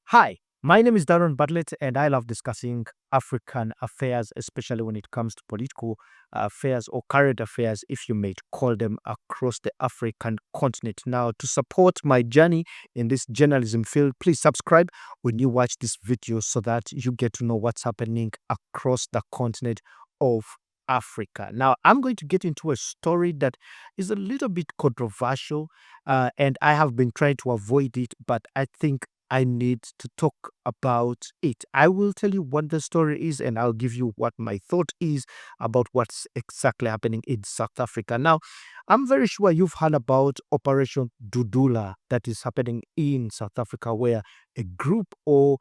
Hi, my name is Darren Bartlett, and I love discussing African affairs, especially when it comes to political affairs or current affairs, if you may call them, across the African continent. Now, to support my journey in this journalism field, please subscribe when you watch this video so that you get to know what's happening across the continent of Africa. Now, I'm going to get into a story that is a little bit controversial, and I have been trying to avoid it, but I think I need to talk about it. I will tell you what the story is and I'll give you what my thought is about what's exactly happening in South Africa. Now, I'm very sure you've heard about Operation Dudula that is happening in South Africa, where a group, or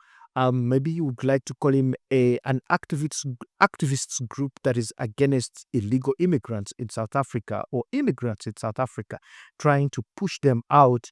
maybe you would like to call him an activists group that is against illegal immigrants in South Africa, or immigrants in South Africa, trying to push them out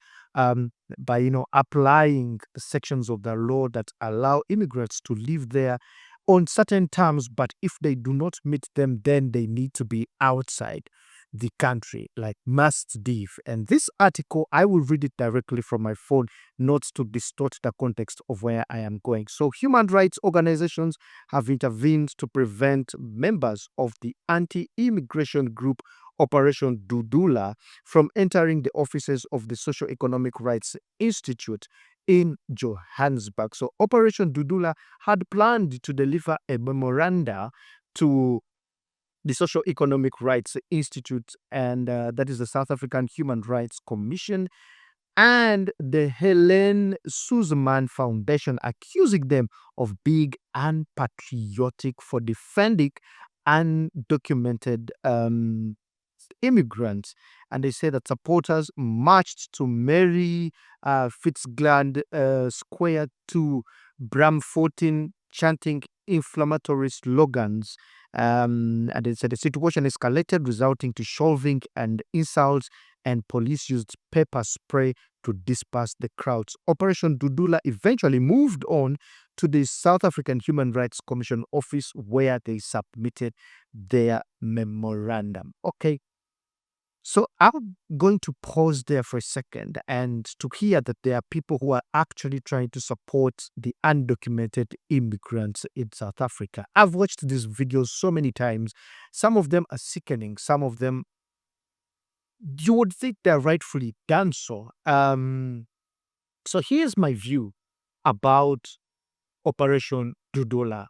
by applying the sections of the law that allow immigrants to live there on certain terms, but if they do not meet them, then they need to be outside the country, like must leave. And this article, I will read it directly from my phone, not to distort the context of where I am going. So human rights organizations have intervened to prevent members of the anti-immigration group Operation Dudula from entering the offices of the Socio-Economic Rights Institute in Johannesburg. So Operation Dudula had planned to deliver a memoranda to the Socio-Economic Rights Institute, and that is the South African Human Rights Commission, and the Helen Suzman Foundation, accusing them of being unpatriotic for defending undocumented immigrants. And they say that supporters marched to Mary Fitzgerald Square to Bramfontein, chanting inflammatory slogans. And they said the situation escalated, resulting to shoving and insults, and police used pepper spray to disperse the crowds. Operation Dudula eventually moved on to the South African Human Rights Commission office, where they submitted their memorandum. Okay, so I'm going to pause there for a second and to hear that there are people who are actually trying to support the undocumented immigrants in South Africa. I've watched these videos so many times. Some of them are sickening. Some of them, you would think they're rightfully done so. So here's my view about Operation Dudula.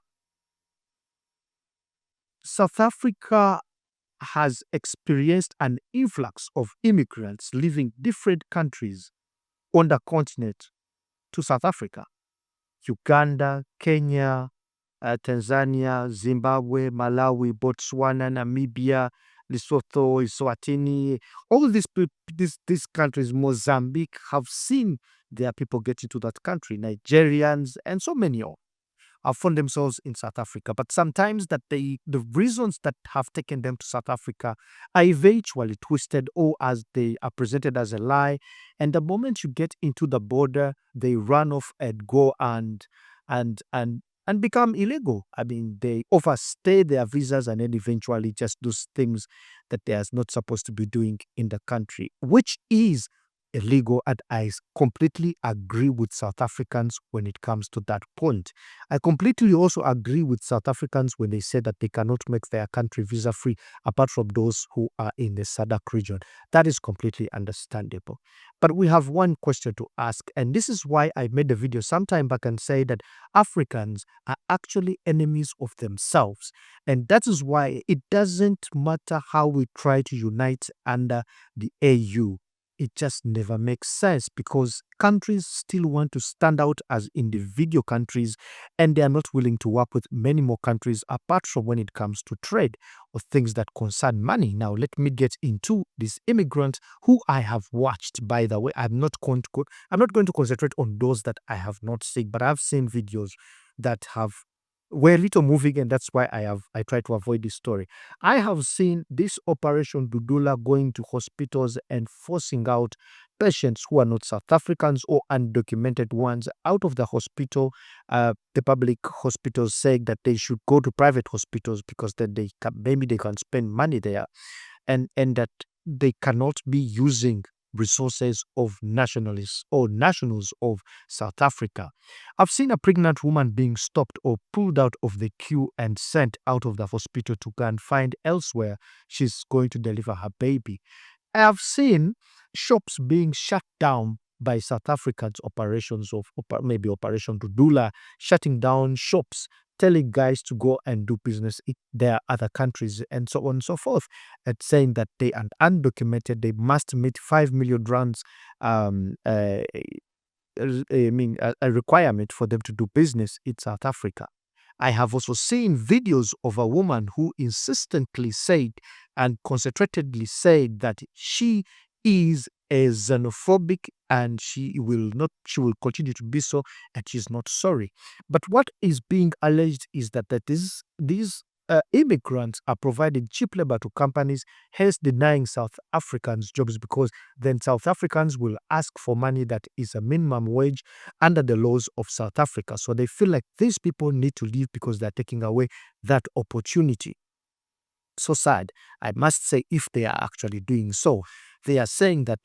South Africa has experienced an influx of immigrants leaving different countries on the continent to South Africa: Uganda, Kenya, Tanzania, Zimbabwe, Malawi, Botswana, Namibia, Lesotho, Eswatini. All these countries, Mozambique, have seen their people get into that country, Nigerians, and so many more have found themselves in South Africa. But sometimes that the reasons that have taken them to South Africa are eventually twisted, or as they are presented as a lie. And the moment you get into the border, they run off and go and become illegal. I mean, they overstay their visas and then eventually just do things that they are not supposed to be doing in the country, which is illegal. And I completely agree with South Africans when it comes to that point. I completely also agree with South Africans when they say that they cannot make their country visa free, apart from those who are in the SADC region. That is completely understandable. But we have one question to ask, and this is why I made a video some time back and say that Africans are actually enemies of themselves. And that is why it doesn't matter how we try to unite under the AU. It just never makes sense, because countries still want to stand out as individual countries, and they are not willing to work with many more countries, apart from when it comes to trade or things that concern money. Now, let me get into these immigrants who I have watched. By the way, I'm not going to concentrate on those that I have not seen, but I've seen videos that were a little moving, and that's why I try to avoid this story. I have seen this Operation Dudula going to hospitals and forcing out patients who are not South Africans or undocumented ones out of the hospital, the public hospitals, saying that they should go to private hospitals because then maybe they can spend money there, and that they cannot be using resources of nationalists or nationals of South Africa. I've seen a pregnant woman being stopped or pulled out of the queue and sent out of the hospital to go and find elsewhere she's going to deliver her baby. I have seen shops being shut down by South Africa's operations of maybe Operation Dudula, shutting down shops, telling guys to go and do business in their other countries, and so on and so forth, and saying that they are undocumented, they must meet 5 million rands um, uh, a requirement for them to do business in South Africa. I have also seen videos of a woman who insistently said and concentratedly said that she is a xenophobic and she will continue to be so, and she's not sorry. But what is being alleged is that these immigrants are providing cheap labor to companies, hence denying South Africans jobs, because then South Africans will ask for money that is a minimum wage under the laws of South Africa. So they feel like these people need to leave because they're taking away that opportunity. So sad, I must say, if they are actually doing so. They are saying that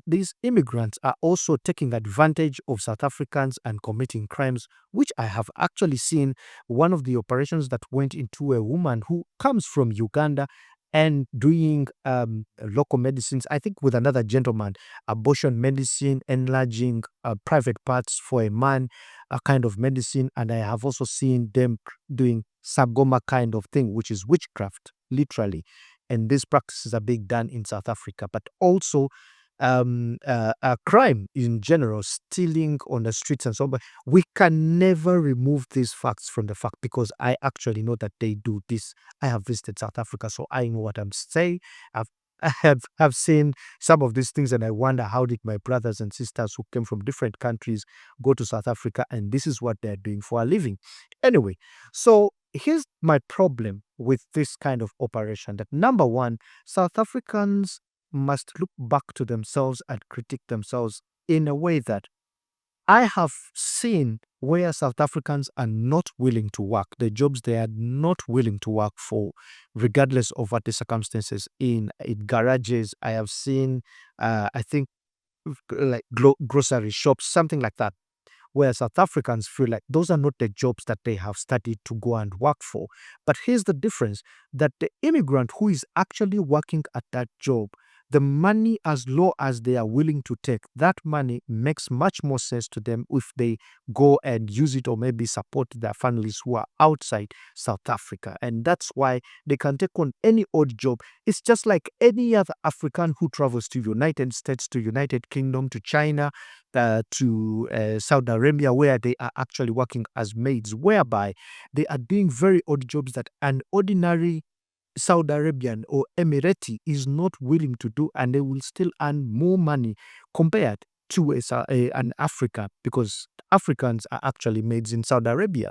these immigrants are also taking advantage of South Africans and committing crimes, which I have actually seen. One of the operations that went into a woman who comes from Uganda and doing local medicines, I think with another gentleman, abortion medicine, enlarging private parts for a man, a kind of medicine. And I have also seen them doing Sagoma kind of thing, which is witchcraft, literally. And these practices are being done in South Africa, but also crime in general, stealing on the streets and so on. But we can never remove these facts from the fact, because I actually know that they do this. I have visited South Africa, so I know what I'm saying. I have seen some of these things, and I wonder, how did my brothers and sisters who came from different countries go to South Africa, and this is what they're doing for a living? Anyway, so here's my problem with this kind of operation, that number one, South Africans must look back to themselves and critique themselves in a way that I have seen where South Africans are not willing to work, the jobs they are not willing to work for, regardless of what the circumstances. In garages, I have seen, I think, like grocery shops, something like that, where South Africans feel like those are not the jobs that they have studied to go and work for. But here's the difference, that the immigrant who is actually working at that job, the money, as low as they are willing to take, that money makes much more sense to them if they go and use it or maybe support their families who are outside South Africa. And that's why they can take on any odd job. It's just like any other African who travels to United States, to United Kingdom, to China, to Saudi Arabia, where they are actually working as maids, whereby they are doing very odd jobs that an ordinary Saudi Arabian or Emirati is not willing to do, and they will still earn more money compared to an African, because Africans are actually maids in Saudi Arabia.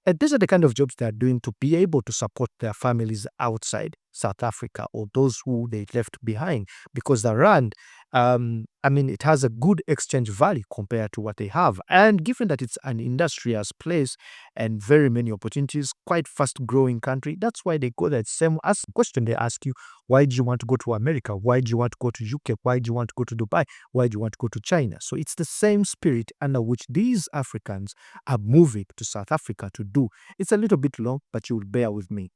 And these are the kind of jobs they are doing to be able to support their families outside South Africa, or those who they left behind, because the rand, it has a good exchange value compared to what they have. And given that it's an industrious place and very many opportunities, quite fast growing country, that's why they go that same question they ask you: why do you want to go to America? Why do you want to go to UK? Why do you want to go to Dubai? Why do you want to go to China? So it's the same spirit under which these Africans are moving to South Africa to do. It's a little bit long, but you will bear with me.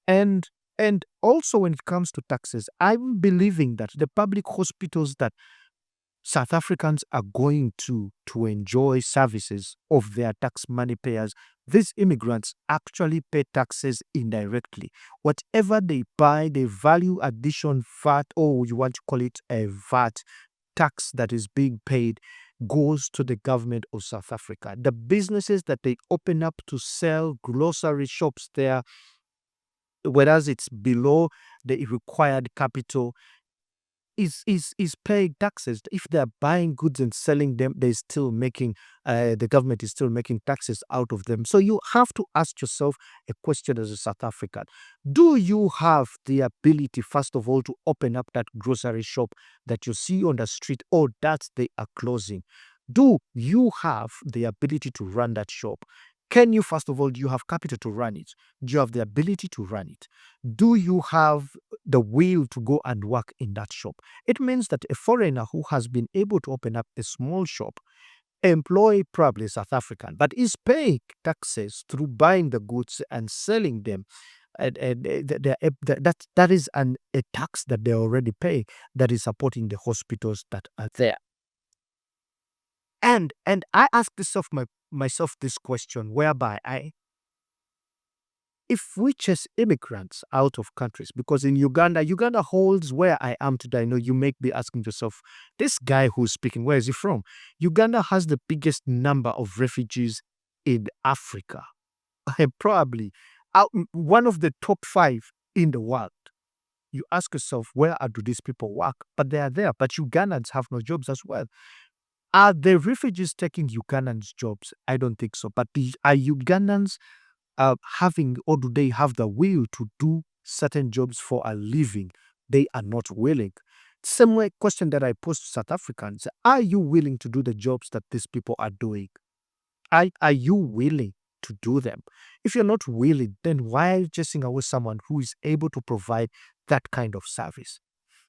And also, when it comes to taxes, I'm believing that the public hospitals that South Africans are going to enjoy services of their tax money payers, these immigrants actually pay taxes indirectly. Whatever they buy, the value addition VAT, or you want to call it a VAT tax that is being paid, goes to the government of South Africa. The businesses that they open up to sell grocery shops there, whereas it's below the required capital, is paying taxes. If they're buying goods and selling them, they're still making, the government is still making taxes out of them. So you have to ask yourself a question as a South African. Do you have the ability, first of all, to open up that grocery shop that you see on the street, or that they are closing? Do you have the ability to run that shop? Can you, first of all, do you have capital to run it? Do you have the ability to run it? Do you have the will to go and work in that shop? It means that a foreigner who has been able to open up a small shop, employ probably South African, but is paying taxes through buying the goods and selling them. That is a tax that they already pay that is supporting the hospitals that are there. And I ask myself this question, whereby if we chase immigrants out of countries, because in Uganda holds where I am today. I know you may be asking yourself, this guy who's speaking, where is he from? Uganda has the biggest number of refugees in Africa, and probably one of the top 5 in the world. You ask yourself, where do these people work? But they are there. But Ugandans have no jobs as well. Are the refugees taking Ugandans' jobs? I don't think so. But are Ugandans having, or do they have the will to do certain jobs for a living? They are not willing. Same way question that I posed to South Africans: are you willing to do the jobs that these people are doing? Are you willing to do them? If you're not willing, then why are you chasing away someone who is able to provide that kind of service?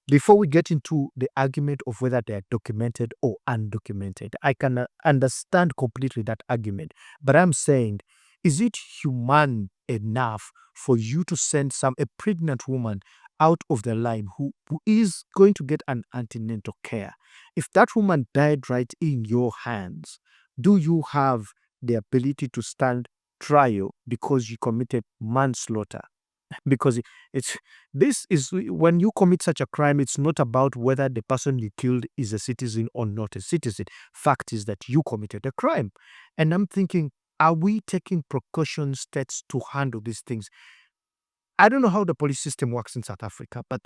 Before we get into the argument of whether they are documented or undocumented, I can understand completely that argument. But I'm saying, is it humane enough for you to send a pregnant woman out of the line who is going to get an antenatal care? If that woman died right in your hands, do you have the ability to stand trial because you committed manslaughter? Because when you commit such a crime, it's not about whether the person you killed is a citizen or not a citizen. Fact is that you committed a crime. And I'm thinking, are we taking precaution steps to handle these things? I don't know how the police system works in South Africa, but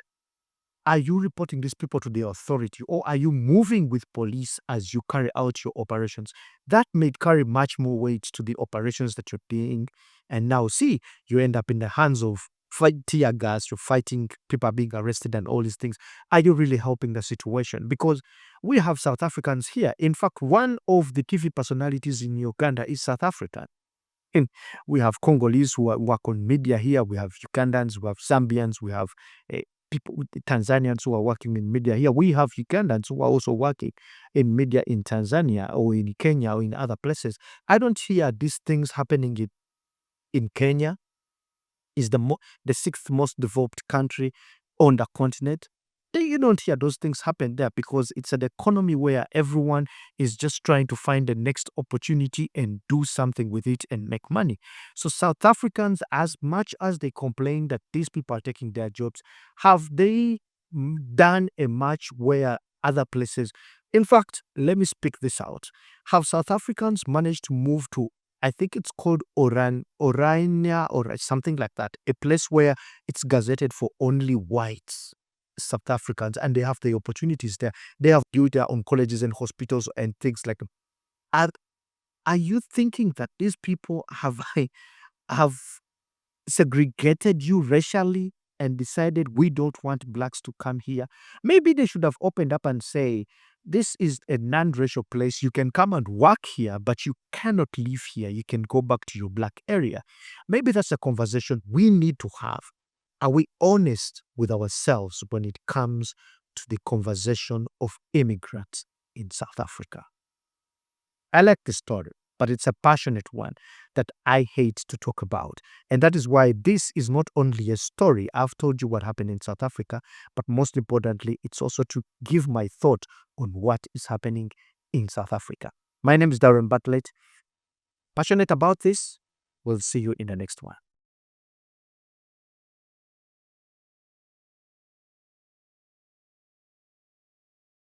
are you reporting these people to the authority, or are you moving with police as you carry out your operations? That may carry much more weight to the operations that you're doing. And now, see, you end up in the hands of tear gas, you're fighting, people are being arrested and all these things. Are you really helping the situation? Because we have South Africans here. In fact, one of the TV personalities in Uganda is South African. And we have Congolese who work on media here. We have Ugandans, we have Zambians, we have people, Tanzanians who are working in media here. We have Ugandans who are also working in media in Tanzania or in Kenya or in other places. I don't hear these things happening in Kenya. Is the 6th most developed country on the continent. You don't hear those things happen there because it's an economy where everyone is just trying to find the next opportunity and do something with it and make money. So South Africans, as much as they complain that these people are taking their jobs, have they done a match where other places? In fact, let me speak this out. Have South Africans managed to move to, I think it's called Orania or something like that, a place where it's gazetted for only whites, South Africans, and they have the opportunities there. They have built their own colleges and hospitals and things like that. Are you thinking that these people have segregated you racially and decided we don't want blacks to come here? Maybe they should have opened up and say, this is a non-racial place. You can come and work here, but you cannot live here. You can go back to your black area. Maybe that's a conversation we need to have. Are we honest with ourselves when it comes to the conversation of immigrants in South Africa? I like this story, but it's a passionate one that I hate to talk about. And that is why this is not only a story. I've told you what happened in South Africa, but most importantly, it's also to give my thought on what is happening in South Africa. My name is Darren Bartlett. Passionate about this. We'll see you in the next one.